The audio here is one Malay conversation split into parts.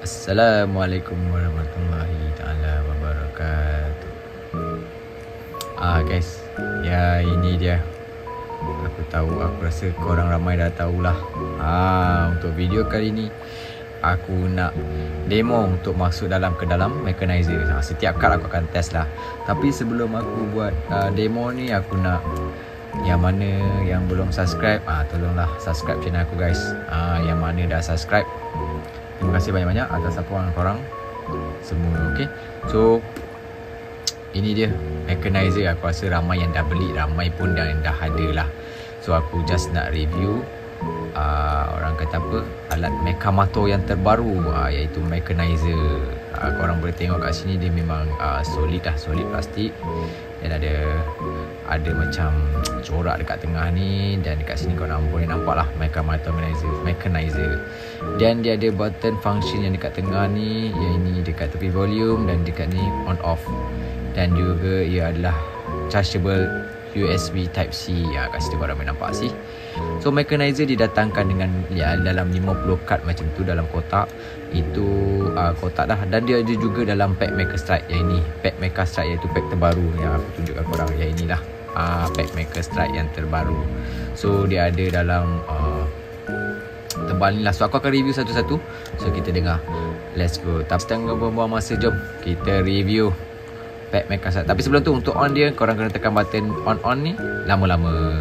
Assalamualaikum warahmatullahi ta'ala wabarakatuh. Guys, ya ini dia. Aku rasa korang ramai dah tahulah. Untuk video kali ni aku nak demo untuk masuk ke dalam mechanizer. Setiap kali aku akan test lah. Tapi sebelum aku buat demo ni, aku nak yang mana yang belum subscribe, tolonglah subscribe channel aku guys. Yang mana dah subscribe, terima kasih banyak-banyak atas sokongan korang semua. Okay, so ini dia mechanizer. Aku rasa ramai yang dah beli, ramai pun dah ada lah. So aku just nak review orang kata apa, alat Mechamato yang terbaru, iaitu mechanizer. Korang boleh tengok kat sini, dia memang solid lah, solid plastik. Dan ada macam corak dekat tengah ni, dan dekat sini korang boleh nampak lah Mechamato mechanizer. Dan dia ada button function yang dekat tengah ni, yang ini dekat tepi volume dan dekat ni on off. Dan juga ia adalah chargeable USB type C. Kat situ korang boleh nampak sih. So mechanizer didatangkan dengan dalam 50 kad macam tu dalam kotak. Itu kotak dah. Dan dia ada juga dalam pack Mecha Strike. Yang ini pack Mecha Strike, iaitu pack terbaru yang aku tunjukkan korang. Yang inilah pack Mecha Strike yang terbaru. So dia ada dalam tebal ni lah. So aku akan review satu-satu. So kita dengar, let's go. Tapi tanpa buang masa, jom kita review pack Mecha Strike. Tapi sebelum tu, untuk on dia, korang kena tekan button on ni lama-lama.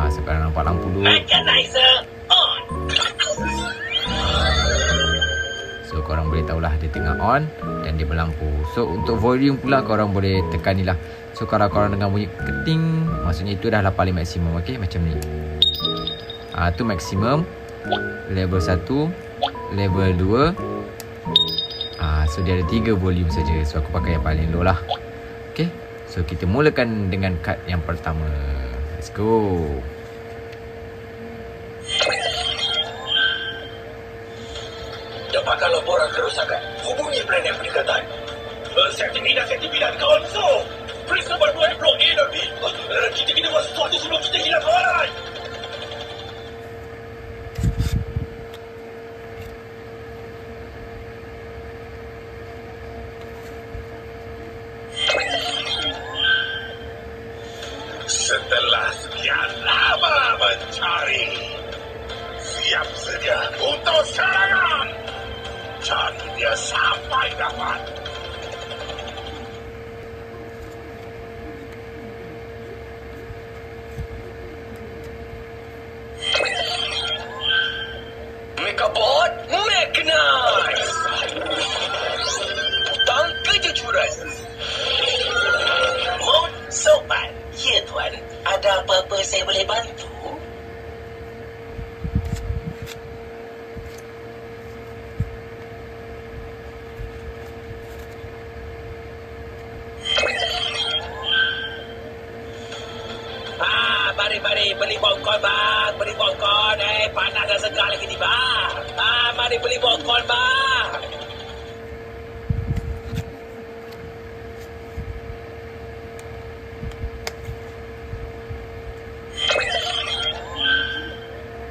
Sekarang nampak lampu dulu. Mechanizer on. So korang boleh tahulah dia tengah on dan dia berlampu. So untuk volume pula, korang boleh tekan ni lah. So kalau korang dengar bunyi keting, maksudnya itu dah paling maksimum. Okay, macam ni. Tu maksimum. Level 1, level 2. So dia ada 3 volume saja. So aku pakai yang paling low lah. Okay, so kita mulakan dengan kad yang pertama. Let's go. Dapatkan laporan kerosakan. Hubungi plan yang berdekatan. Aktivitas konsol. Periksa bantuan blok A dan B. Kita kena buat sesuatu sebelum kita hilang kawalan. Setelah sekian lama mencari, siap sedia untuk serangan. Cari dia sampai dapat. Mechabot Mechanize. Hutang kejujuran. Mod sopan. Ya tuan, ada apa-apa saya boleh bantu? Mari beli popcorn bang, beli popcorn. Panas dan segar lagi ni bang. Mari beli popcorn bang.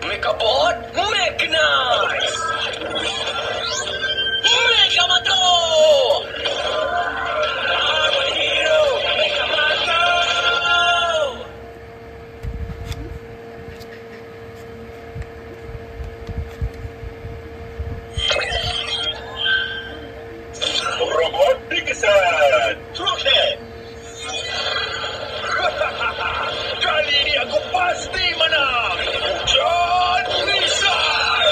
Mechabot Mechanize. Mechamato. Hero Mechamato. Robot dikesan. Roket. Kali ini aku pasti menang. Hujan misal.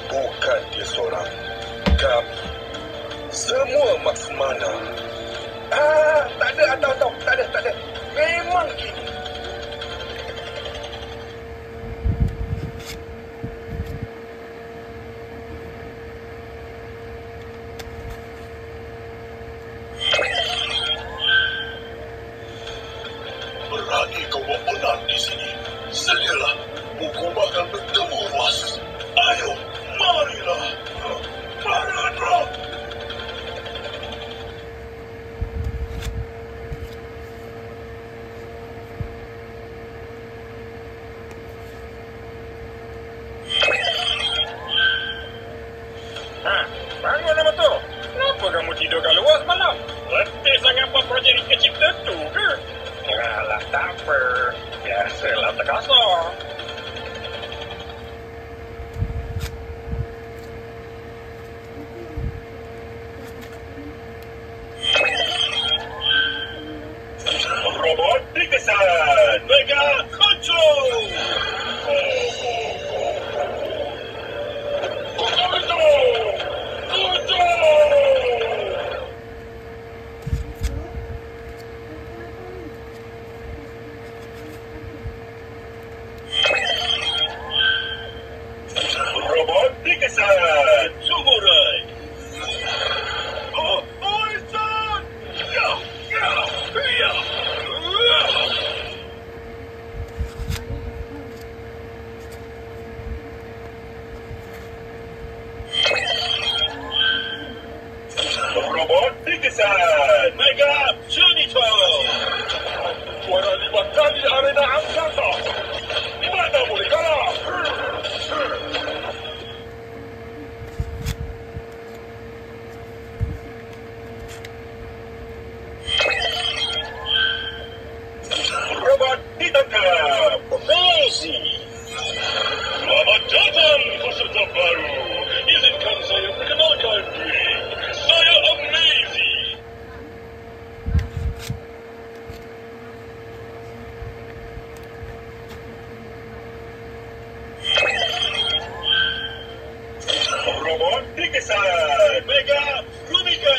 Bukan dia seorang. Kami semua Maksmana. Tak ada. Memang gini. Berani kau menang di sini. Sedialah, buku bakal bertemu luas. Ayo, marilah. Marilah. ringkesan Mega Control. Robot ringkesan Sumurai. Poison! Ya, ya, ya. Robot ringkesan Mega Junitor. Juara 5 kali arena angkasa. Di mana boleh kalah? Robot ditangkap. Messi. Selamat datang peserta baru. Izinkan saya perkenalkan diri. Saya Amazing. Robot ringkesan Mega Rumika.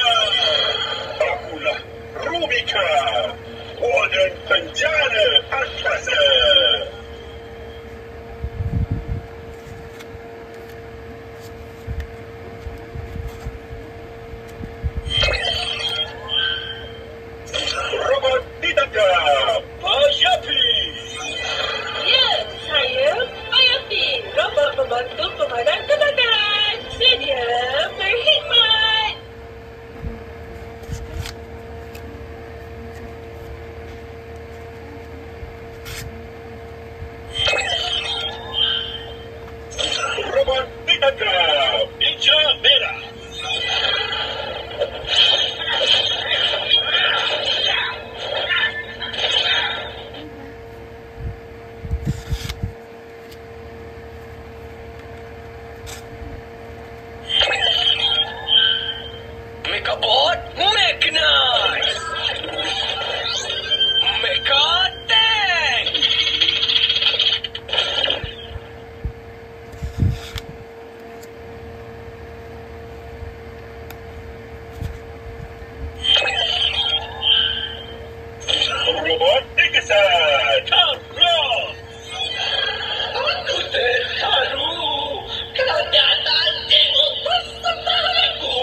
Akulah Rumika, warden penjara angkasa. Robot ditangkap. Hayapi. Ya, saya Hayapi, robot pembantu pemadam kebakaran. Sedia berkhidmat. Robot ditangkap. Ninja merah. Mechabot Mechanize. Mecha Tank. Robot ringkesan Carlos. Aku terharu kau datang tengok persembahanku.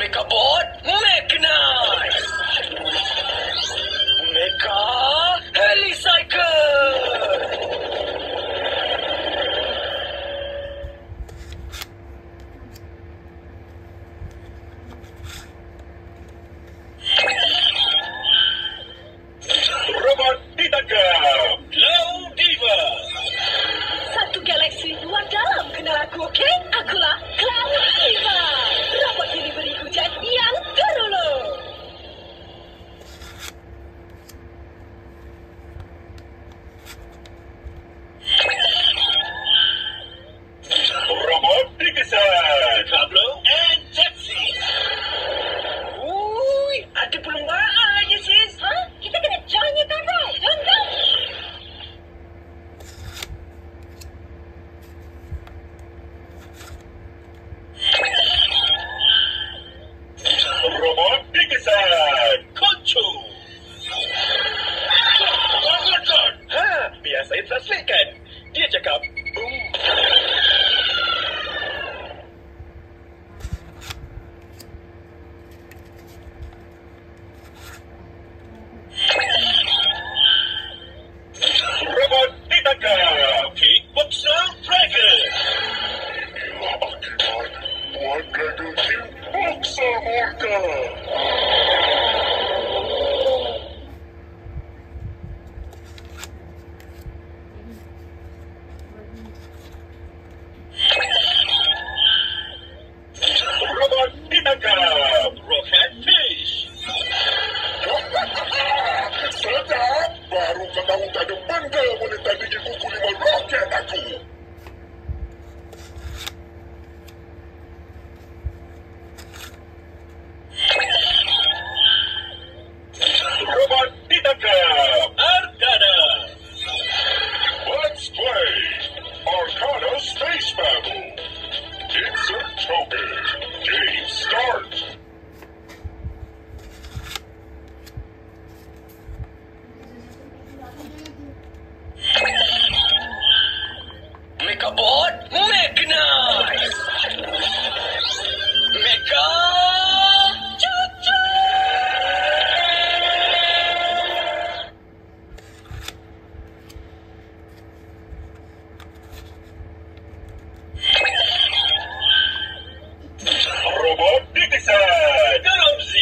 Mechabot Mechanize. Mecha Helicycle. Robot ditangkap. Cloud Diva. Satu galaksi luar dalam kenal aku, okey? Akulah Cloud Diva. Robot ini beri hujan yang terulu. Robot ringkesan Pablo and Taxi. Ui, ada perlumbaan lagi, sis. Ha? Kita kena join ni kan, right? Don't go. Robot ringkesan Concho. Bangunkan. Biar saya translatekan. Dia cakap, boom. Robot ditangkap. Kickboxer Dragon. Inilah akibat buat Dragon Kickboxer Murka. Mekabot Mechanize. Mecha Cucu. Robot didesain dalam Z.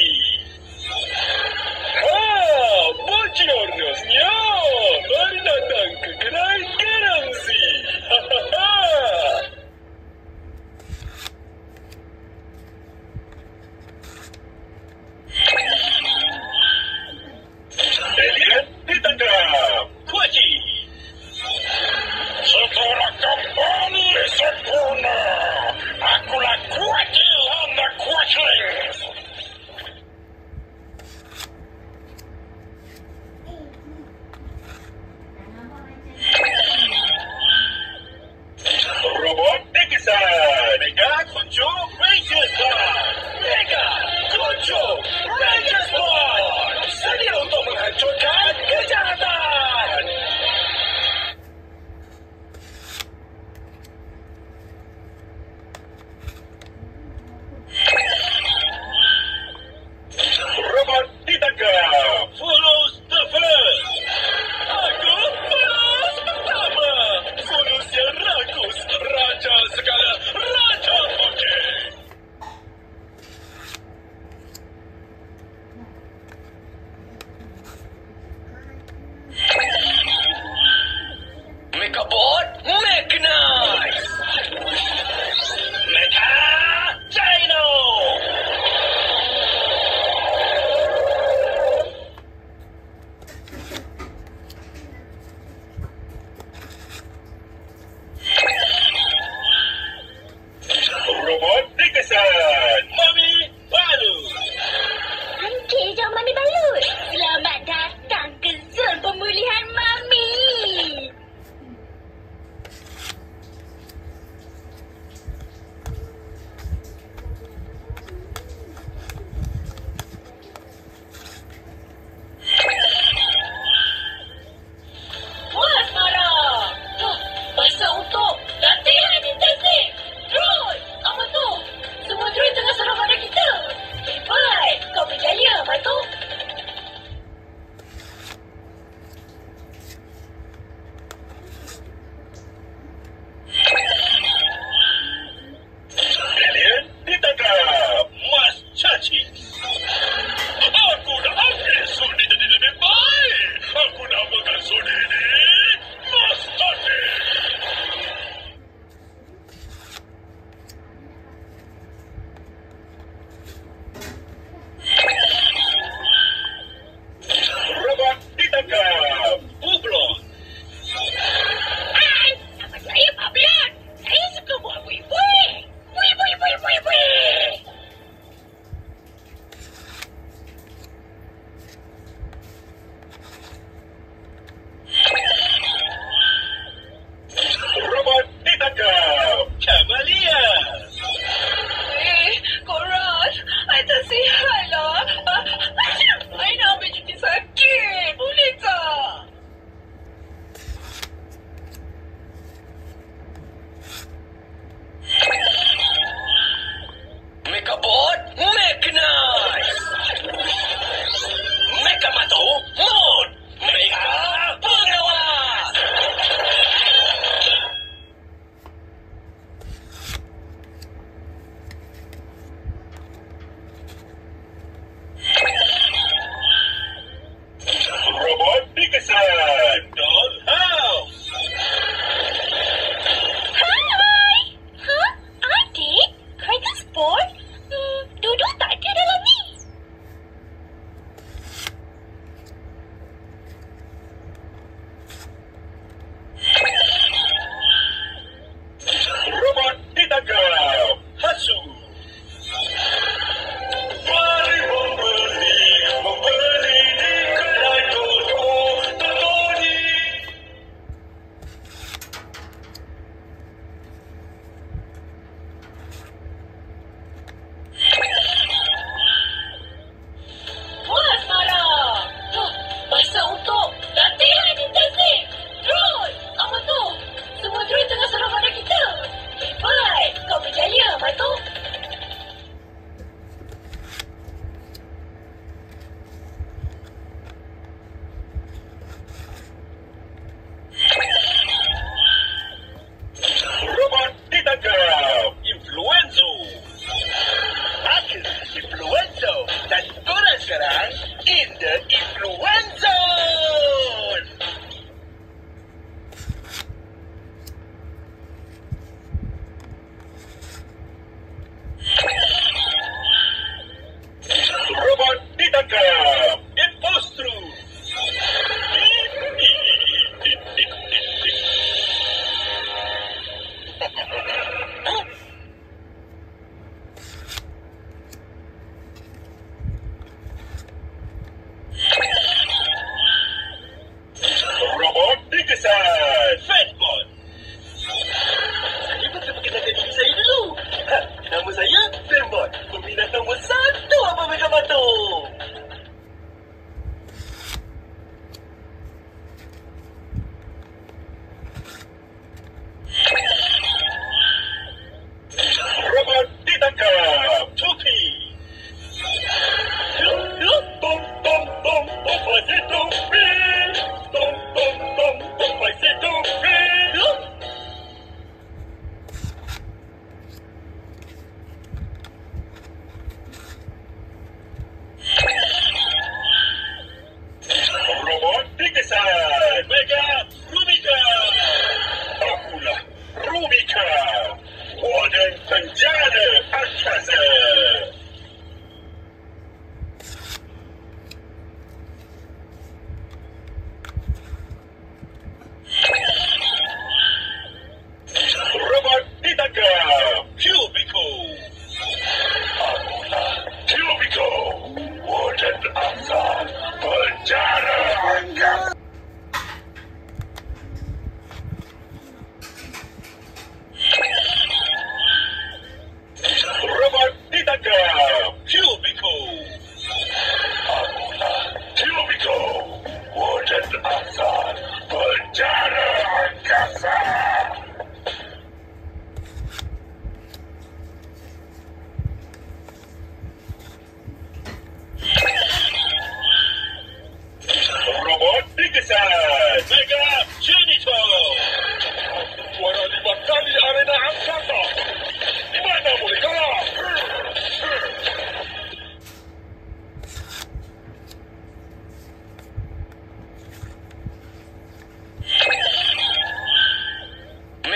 Buongiorno signor. Mari datang ke gerai garam Z. Alien ditangkap. Kuaci. Setelah kembali sempurna, akulah Kuaci anak Kuatling. Robot didesain. Mega Concho Ranger Squad. Mega Concho Ranger Squad. Sedia untuk menghancurkan kejahatan. Robot ditangkap. Fulus the first. Aku Fulus pertama. Fulus yang rakus. Raja segala raja putih. Mekabot Mechanize. Mecha Dino. Robot didesain. Mami Balu. Okey, jom Mami Balut. Selamat datang ke zon pemulihan Mami.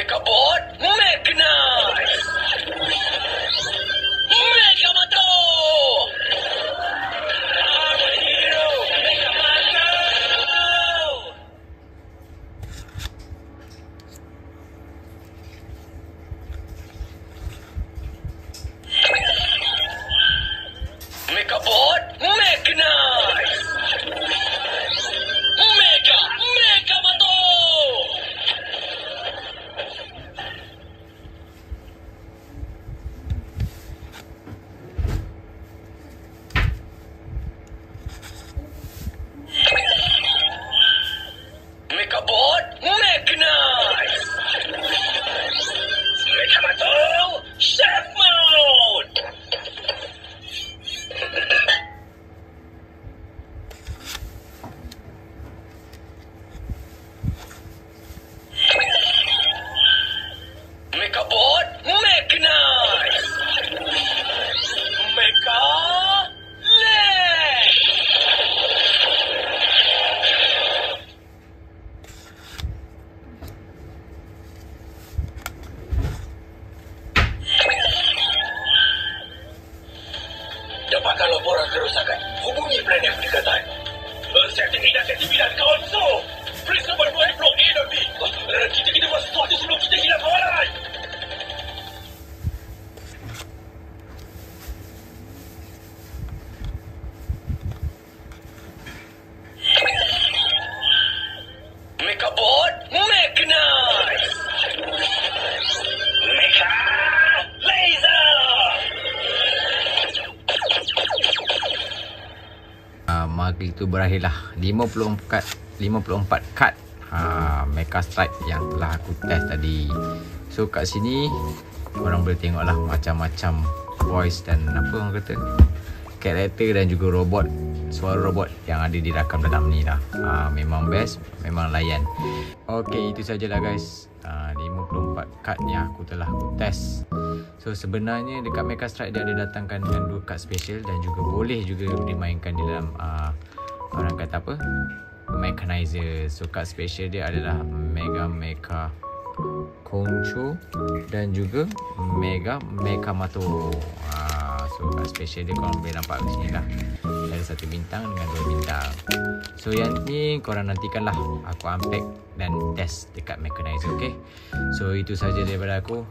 Megabot Mechanize! Megamato! I'm a hero! Megamato! Megabot Mechanize! Megamato! Megabot Mechanize! Megamato Chef Mode! Megabot Mechanize! Mega Leg! Dapatkan laporan kerosakan. Hubungi plan yang berdekatan. Setting inaktivitas konsol. Periksa bantuan blok A dan B. Kita kena buat sesuatu sebelum kita hilang kawalan. Megabot Mechanize! Mecha Laser! Mari itu berakhirlah 54 kad Mecha Strike yang telah aku test tadi. So kat sini korang boleh tengok lah macam-macam voice dan apa orang kata, karakter dan juga robot, suara robot yang ada dirakam dalam ni lah. Memang best, memang layan. Okay, itu sajalah guys, 54 kad yang aku test. So sebenarnya dekat Mecha Strike dia ada datangkan dengan 2 kad special dan juga boleh juga dimainkan di dalam orang kata apa, Mechanizer. So kad special dia adalah Mecha Concho dan juga Megamato. So kad special dia korang boleh nampak kat sini lah, ada 1 bintang dengan 2 bintang. So yang ni korang nantikan lah aku unpack dan test dekat Mechanizer. Okay, so itu saja daripada aku.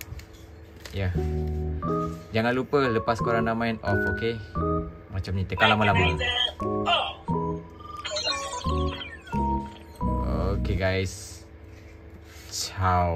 Jangan lupa lepas korang dah main off, okay, macam ni tekan lama-lama. Okay guys, ciao.